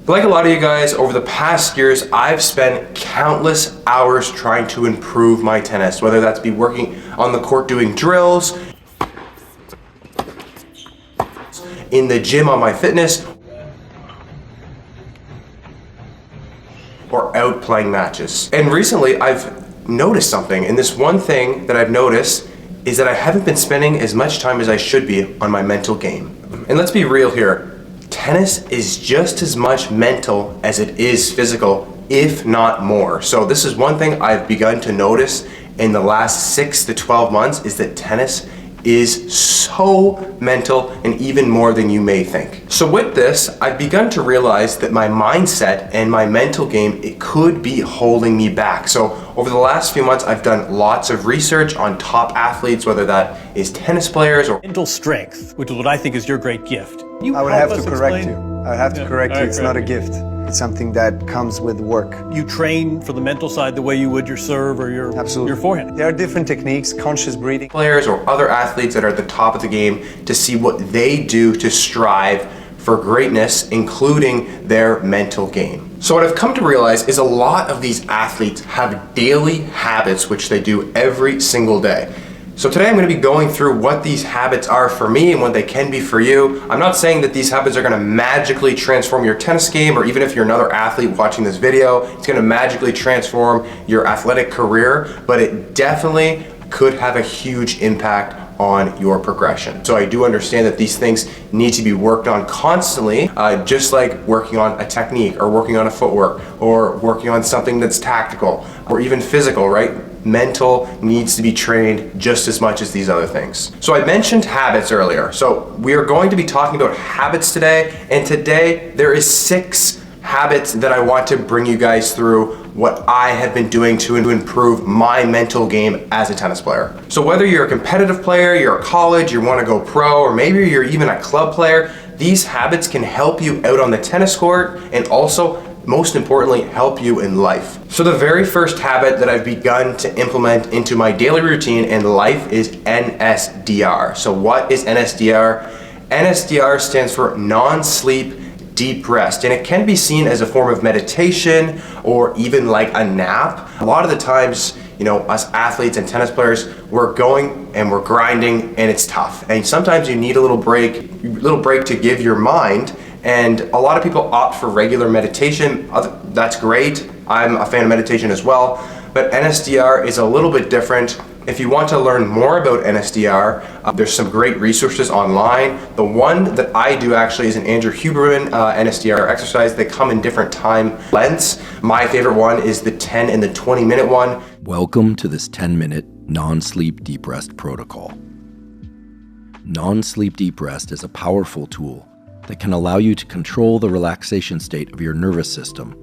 Like a lot of you guys, over the past years, I've spent countless hours trying to improve my tennis, whether that's be working on the court doing drills, in the gym on my fitness, or out playing matches. And recently I've noticed something, and this one thing that I've noticed is that I haven't been spending as much time as I should be on my mental game. And let's be real here, tennis is just as much mental as it is physical, if not more. So this is one thing I've begun to notice in the last 6 to 12 months, is that tennis is so mental, and even more than you may think. So with this, I've begun to realize that my mindset and my mental game, it could be holding me back. So over the last few months, I've done lots of research on top athletes, whether that is tennis players or mental strength, which is what I think is your great gift. I would have to correct you. I have to correct you. It's not a gift. It's something that comes with work. You train for the mental side the way you would your serve or your forehand. There are different techniques, conscious breathing. Players or other athletes that are at the top of the game, to see what they do to strive for greatness, including their mental game. So what I've come to realize is a lot of these athletes have daily habits which they do every single day. So today I'm going to be going through what these habits are for me and what they can be for you. I'm not saying that these habits are going to magically transform your tennis game, or even if you're another athlete watching this video, it's going to magically transform your athletic career, but it definitely could have a huge impact on your progression. So I do understand that these things need to be worked on constantly, just like working on a technique or working on a footwork or working on something that's tactical or even physical, right? Mental needs to be trained just as much as these other things. So I mentioned habits earlier. So we are going to be talking about habits today, and today there is 6 habits that I want to bring you guys through what I have been doing to improve my mental game as a tennis player. So whether you're a competitive player, you're a college, you want to go pro, or maybe you're even a club player, these habits can help you out on the tennis court, and also, most importantly, help you in life. So the very first habit that I've begun to implement into my daily routine and life is NSDR. So what is NSDR? NSDR stands for non-sleep deep rest, and it can be seen as a form of meditation or even like a nap. A lot of the times, you know, us athletes and tennis players, we're going and we're grinding and it's tough. And sometimes you need a little break to give your mind. And a lot of people opt for regular meditation. That's great. I'm a fan of meditation as well. But NSDR is a little bit different. If you want to learn more about NSDR, there's some great resources online. The one that I do actually is an Andrew Huberman NSDR exercise. They come in different time lengths. My favorite one is the 10 and the 20-minute one. Welcome to this 10-minute non-sleep deep rest protocol. Non-sleep deep rest is a powerful tool that can allow you to control the relaxation state of your nervous system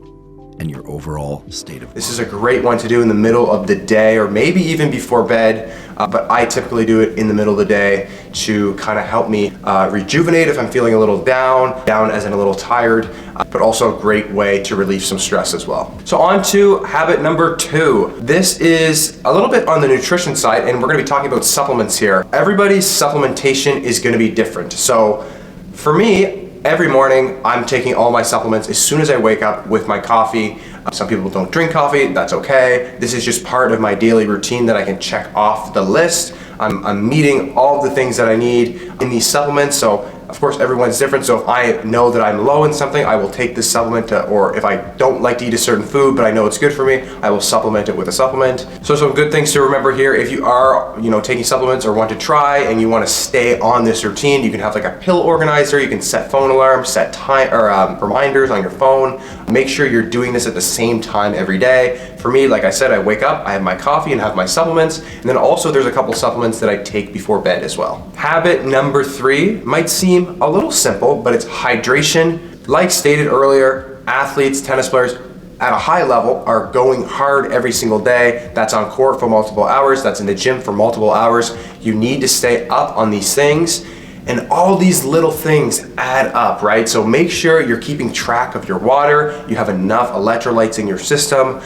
and your overall state of mind. This is a great one to do in the middle of the day, or maybe even before bed, but I typically do it in the middle of the day to kind of help me rejuvenate if I'm feeling a little down as in a little tired, but also a great way to relieve some stress as well. So on to habit number 2. This is a little bit on the nutrition side, and we're gonna be talking about supplements here. Everybody's supplementation is gonna be different. So for me, every morning, I'm taking all my supplements as soon as I wake up with my coffee. Some people don't drink coffee, that's okay. This is just part of my daily routine that I can check off the list. I'm meeting all the things that I need in these supplements. So of course, everyone's different. So if I know that I'm low in something, I will take this supplement, or if I don't like to eat a certain food, but I know it's good for me, I will supplement it with a supplement. So some good things to remember here. If you are, taking supplements or want to try and you want to stay on this routine, you can have like a pill organizer. You can set phone alarms, set time or reminders on your phone. Make sure you're doing this at the same time every day. For me, like I said, I wake up, I have my coffee and have my supplements, and then also there's a couple supplements that I take before bed as well. Habit number 3 might seem a little simple, but it's hydration. Like stated earlier, athletes, tennis players at a high level are going hard every single day. That's on court for multiple hours, that's in the gym for multiple hours. You need to stay up on these things, and all these little things add up, right? So make sure you're keeping track of your water, you have enough electrolytes in your system.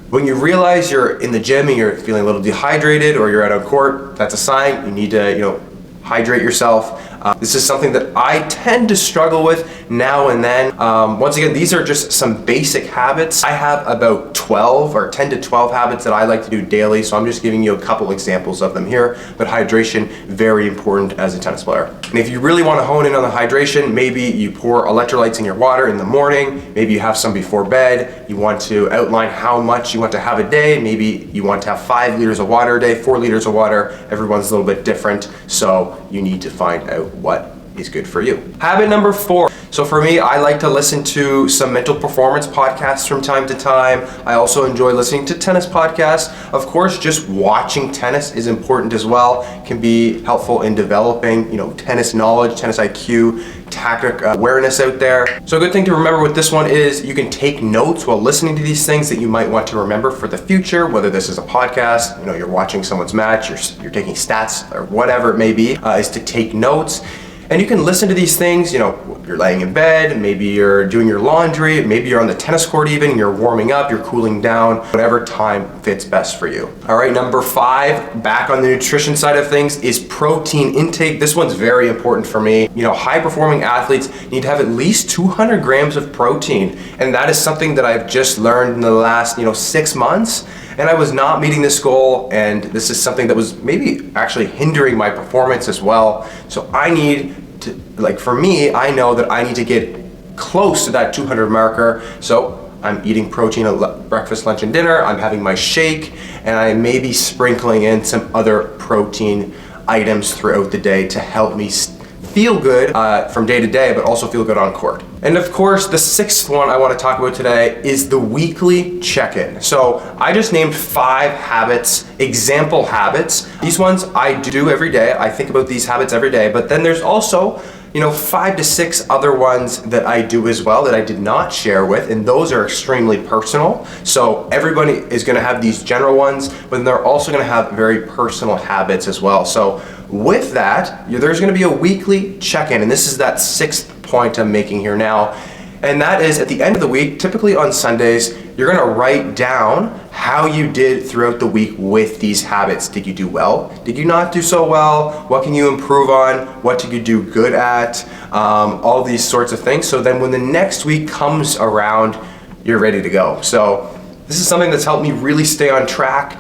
When you realize you're in the gym and you're feeling a little dehydrated, or you're out on court, that's a sign you need to, hydrate yourself. This is something that I tend to struggle with now and then. Once again, these are just some basic habits. I have about 12 or 10 to 12 habits that I like to do daily, so I'm just giving you a couple examples of them here. But hydration, very important as a tennis player. And if you really want to hone in on the hydration, maybe you pour electrolytes in your water in the morning, maybe you have some before bed, you want to outline how much you want to have a day, maybe you want to have 5 liters of water a day, 4 liters of water. Everyone's a little bit different, so you need to find out what is good for you. Habit number 4. So for me, I like to listen to some mental performance podcasts from time to time. I also enjoy listening to tennis podcasts. Of course, just watching tennis is important as well. It can be helpful in developing, tennis knowledge, tennis IQ, tactic awareness out there. So a good thing to remember with this one is you can take notes while listening to these things that you might want to remember for the future, whether this is a podcast, you're watching someone's match, you're taking stats or whatever it may be, is to take notes. And you can listen to these things, you're laying in bed, maybe you're doing your laundry, maybe you're on the tennis court even, you're warming up, you're cooling down, whatever time fits best for you. All right, number 5, back on the nutrition side of things, is protein intake. This one's very important for me. High performing athletes need to have at least 200 grams of protein. And that is something that I've just learned in the last, 6 months. And I was not meeting this goal, and this is something that was maybe actually hindering my performance as well. So I need to, for me, I know that I need to get close to that 200 marker. So I'm eating protein at breakfast, lunch, and dinner. I'm having my shake, and I may be sprinkling in some other protein items throughout the day to help me feel good from day to day, but also feel good on court. And of course, the 6th one I want to talk about today is the weekly check-in. So I just named 5 habits, example habits. These ones I do every day. I think about these habits every day, but then there's also 5 to 6 other ones that I do as well that I did not share with, and those are extremely personal. So everybody is gonna have these general ones, but they're also gonna have very personal habits as well. So with that, there's gonna be a weekly check-in, and this is that 6th point I'm making here now. And that is at the end of the week, typically on Sundays, you're gonna write down how you did throughout the week with these habits. Did you do well? Did you not do so well? What can you improve on? What did you do good at? All these sorts of things. So then when the next week comes around, you're ready to go. So this is something that's helped me really stay on track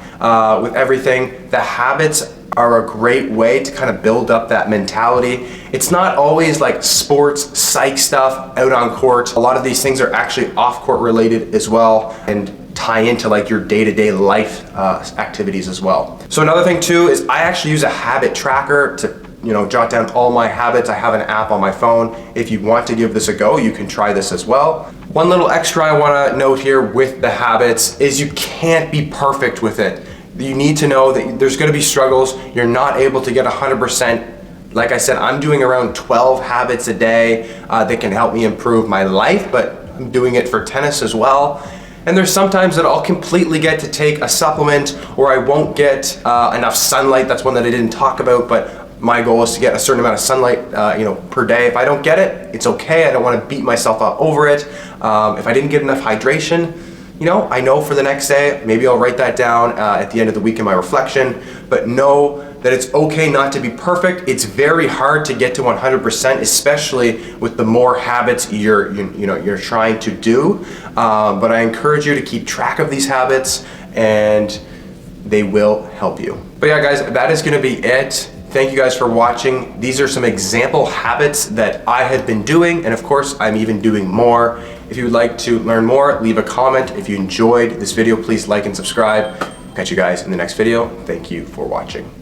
with everything. The habits are a great way to kind of build up that mentality. It's not always like sports, psych stuff out on court. A lot of these things are actually off court related as well and tie into like your day-to-day life activities as well. So another thing too is I actually use a habit tracker to jot down all my habits. I have an app on my phone. If you want to give this a go, you can try this as well. One little extra I want to note here with the habits is you can't be perfect with it. You need to know that there's going to be struggles. You're not able to get 100%. Like I said, I'm doing around 12 habits a day that can help me improve my life, but I'm doing it for tennis as well. And there's sometimes that I'll completely get to take a supplement, or I won't get enough sunlight. That's one that I didn't talk about, but my goal is to get a certain amount of sunlight per day. If I don't get it, it's okay. I don't want to beat myself up over it. If I didn't get enough hydration, I know for the next day, maybe I'll write that down at the end of the week in my reflection, but know that it's okay not to be perfect. It's very hard to get to 100%, especially with the more habits you're trying to do. But I encourage you to keep track of these habits, and they will help you. But yeah, guys, that is gonna be it. Thank you guys for watching. These are some example habits that I have been doing, and of course, I'm even doing more. If you would like to learn more, leave a comment. If you enjoyed this video, please like and subscribe. Catch you guys in the next video. Thank you for watching.